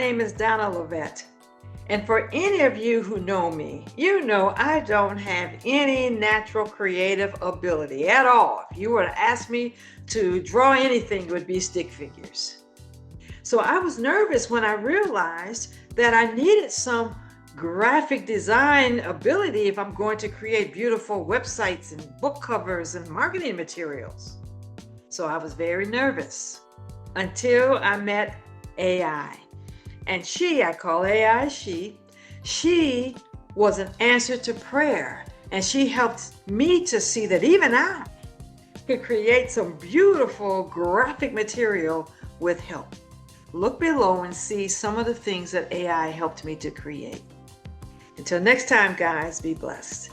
name is Donna Lovette. And for any of you who know me, you know I don't have any natural creative ability at all. If you were to ask me to draw anything, it would be stick figures. So I was nervous when I realized that I needed some graphic design ability if I'm going to create beautiful websites and book covers and marketing materials. So I was very nervous until I met AI. And I call AI she was an answer to prayer. And she helped me to see that even I could create some beautiful graphic material with help. Look below and see some of the things that AI helped me to create. Until next time, guys, be blessed.